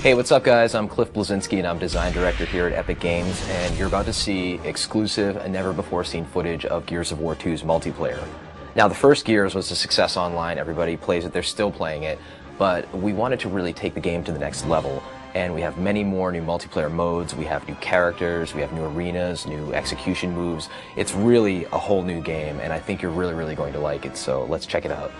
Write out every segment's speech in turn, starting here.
Hey, what's up guys? I'm Cliff Blazinski and I'm design director here at Epic Games, and you're about to see exclusive and never before seen footage of Gears of War 2's multiplayer. Now the first Gears was a success online, everybody plays it, they're still playing it, but we wanted to really take the game to the next level, and we have many more new multiplayer modes, we have new characters, we have new arenas, new execution moves. It's really a whole new game, and I think you're really going to like it, so let's check it out.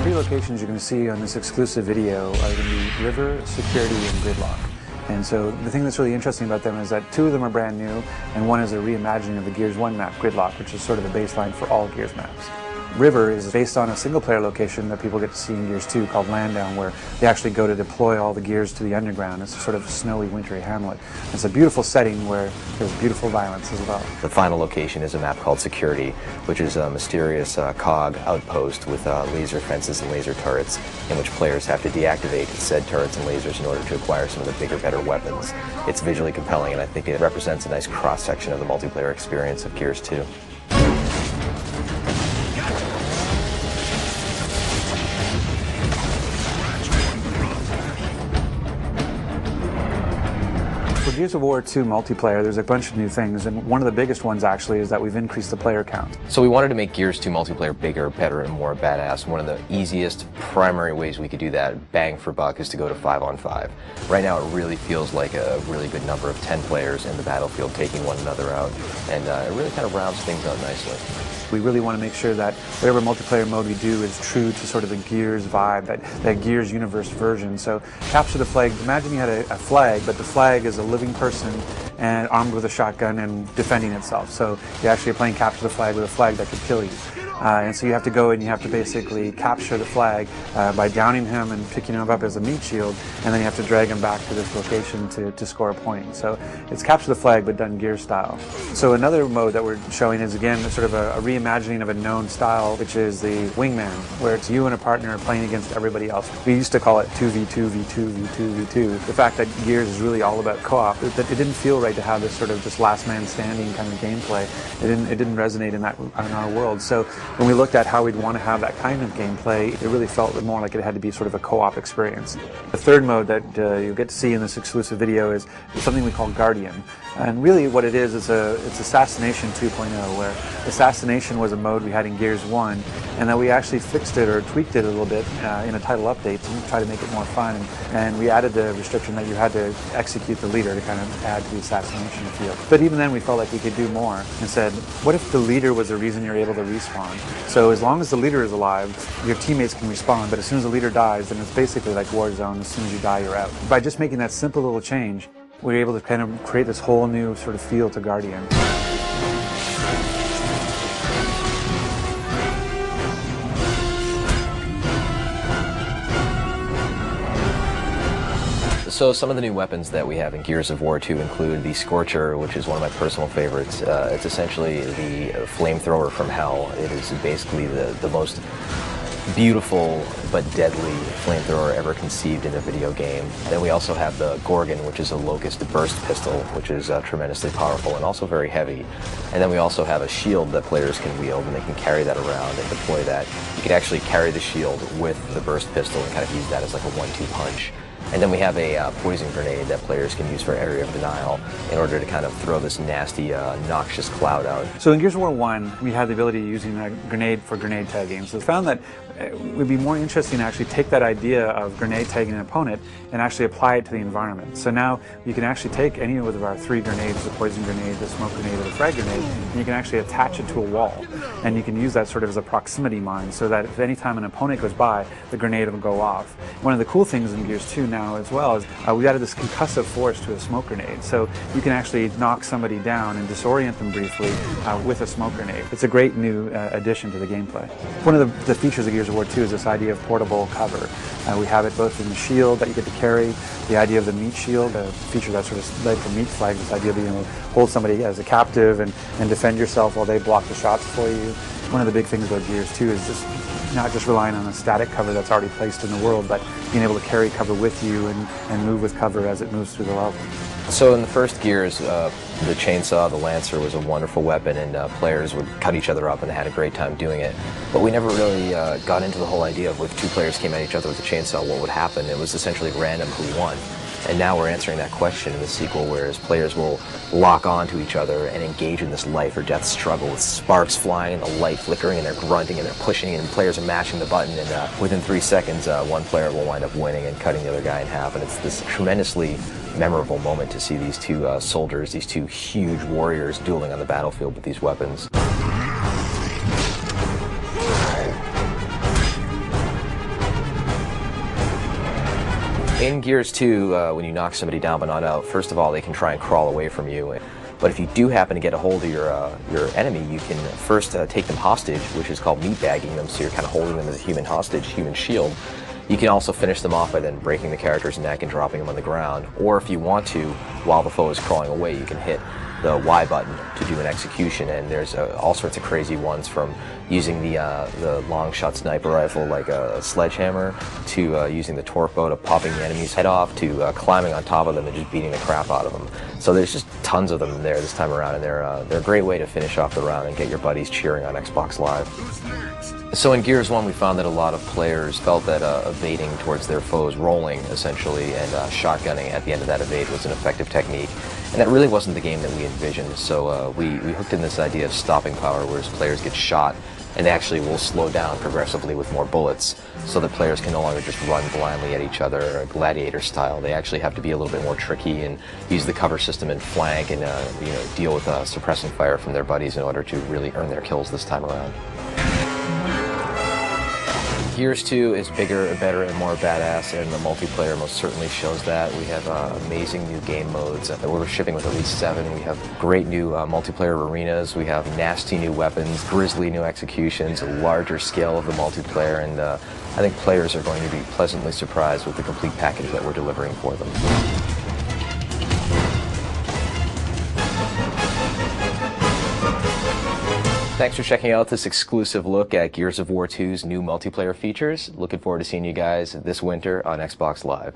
Three locations you're going to see on this exclusive video are going to be River, Security, and Gridlock. And so the thing that's really interesting about them is that two of them are brand new, and one is a reimagining of the Gears 1 map, Gridlock, which is sort of the baseline for all Gears maps. River is based on a single-player location that people get to see in Gears 2 called Landdown, where they actually go to deploy all the Gears to the underground. It's a sort of snowy, wintry hamlet. It's a beautiful setting where there's beautiful violence as well. The final location is a map called Security, which is a mysterious COG outpost with laser fences and laser turrets, in which players have to deactivate said turrets and lasers in order to acquire some of the bigger, better weapons. It's visually compelling, and I think it represents a nice cross-section of the multiplayer experience of Gears 2. For Gears of War 2 multiplayer, there's a bunch of new things, and one of the biggest ones actually is that we've increased the player count. So we wanted to make Gears 2 multiplayer bigger, better, and more badass. One of the easiest primary ways we could do that, bang for buck, is to go to 5-on-5. Right now it really feels like a really good number of 10 players in the battlefield taking one another out, and it really kind of rounds things out nicely. We really want to make sure that whatever multiplayer mode we do is true to sort of the Gears vibe, that Gears universe version. So capture the flag. Imagine you had a flag, but the flag is a living person and armed with a shotgun and defending itself. So you actually are playing capture the flag with a flag that could kill you. And so you have to go and you have to basically capture the flag by downing him and picking him up as a meat shield, and then you have to drag him back to this location to score a point. So it's capture the flag but done Gear style. So another mode that we're showing is again sort of a reimagining of a known style, which is the Wingman, where it's you and a partner playing against everybody else. We used to call it 2v2, v2, v2, v2. The fact that Gears is really all about co-op, it didn't feel right to have this sort of just last man standing kind of gameplay. It didn't resonate in our world. So when we looked at how we'd want to have that kind of gameplay, it really felt more like it had to be sort of a co-op experience. The third mode that you'll get to see in this exclusive video is something we call Guardian. And really what it is, it's Assassination 2.0, where Assassination was a mode we had in Gears 1, and that we actually fixed it or tweaked it a little bit in a title update to try to make it more fun. And we added the restriction that you had to execute the leader to kind of add to the assassination feel. But even then we felt like we could do more and said, what if the leader was the reason you're able to respawn? So as long as the leader is alive, your teammates can respawn, but as soon as the leader dies, then it's basically like Warzone. As soon as you die, you're out. By just making that simple little change, we were able to kind of create this whole new sort of feel to Guardian. So some of the new weapons that we have in Gears of War 2 include the Scorcher, which is one of my personal favorites. It's essentially the flamethrower from hell. It is basically the most beautiful but deadly flamethrower ever conceived in a video game. Then we also have the Gorgon, which is a locust burst pistol, which is tremendously powerful and also very heavy. And then we also have a shield that players can wield, and they can carry that around and deploy that. You can actually carry the shield with the burst pistol and kind of use that as like a 1-2 punch. And then we have a poison grenade that players can use for area of denial in order to kind of throw this nasty, noxious cloud out. So in Gears of War 1, we had the ability of using a grenade for grenade tagging. So we found that it would be more interesting to actually take that idea of grenade tagging an opponent and actually apply it to the environment. So now you can actually take any of our 3 grenades, the poison grenade, the smoke grenade, or the frag grenade, and you can actually attach it to a wall. And you can use that sort of as a proximity mine, so that if any time an opponent goes by, the grenade will go off. One of the cool things in Gears 2 now as well is we added this concussive force to a smoke grenade. So you can actually knock somebody down and disorient them briefly with a smoke grenade. It's a great new addition to the gameplay. One of the features of Gears of War 2 is this idea of portable cover. We have it both in the shield that you get to carry, the idea of the meat shield, a feature that sort of led from Meat Flag, this idea of being able to hold somebody as a captive and defend yourself while they block the shots for you. One of the big things about Gears 2 is just not just relying on a static cover that's already placed in the world, but being able to carry cover with you and move with cover as it moves through the level. So in the first Gears, the chainsaw, the Lancer, was a wonderful weapon, and players would cut each other up and had a great time doing it. But we never really got into the whole idea of if two players came at each other with a chainsaw, what would happen. It was essentially random who won. And now we're answering that question in the sequel, whereas players will lock onto each other and engage in this life or death struggle with sparks flying and the light flickering, and they're grunting and they're pushing, and players are mashing the button, and within 3 seconds one player will wind up winning and cutting the other guy in half. And it's this tremendously memorable moment to see these two soldiers, these two huge warriors dueling on the battlefield with these weapons. In Gears 2, when you knock somebody down but not out, first of all, they can try and crawl away from you. But if you do happen to get a hold of your enemy, you can first take them hostage, which is called meatbagging them, so you're kind of holding them as a human hostage, human shield. You can also finish them off by then breaking the character's neck and dropping them on the ground. Or if you want to, while the foe is crawling away, you can hit the Y button to do an execution. And there's all sorts of crazy ones, from using the long shot sniper rifle like a sledgehammer, to using the torque bow to popping the enemy's head off, to climbing on top of them and just beating the crap out of them. So there's just tons of them there this time around, and they're a great way to finish off the round and get your buddies cheering on Xbox Live. So in Gears 1, we found that a lot of players felt that evading towards their foes, rolling essentially, and shotgunning at the end of that evade was an effective technique. And that really wasn't the game that we envisioned, so we hooked in this idea of stopping power, whereas players get shot and they actually will slow down progressively with more bullets, so that players can no longer just run blindly at each other, gladiator style. They actually have to be a little bit more tricky and use the cover system and flank and deal with suppressing fire from their buddies in order to really earn their kills this time around. Gears 2 is bigger, better, and more badass, and the multiplayer most certainly shows that. We have amazing new game modes that we're shipping with at least 7. We have great new multiplayer arenas. We have nasty new weapons, grisly new executions, a larger scale of the multiplayer, and I think players are going to be pleasantly surprised with the complete package that we're delivering for them. Thanks for checking out this exclusive look at Gears of War 2's new multiplayer features. Looking forward to seeing you guys this winter on Xbox Live.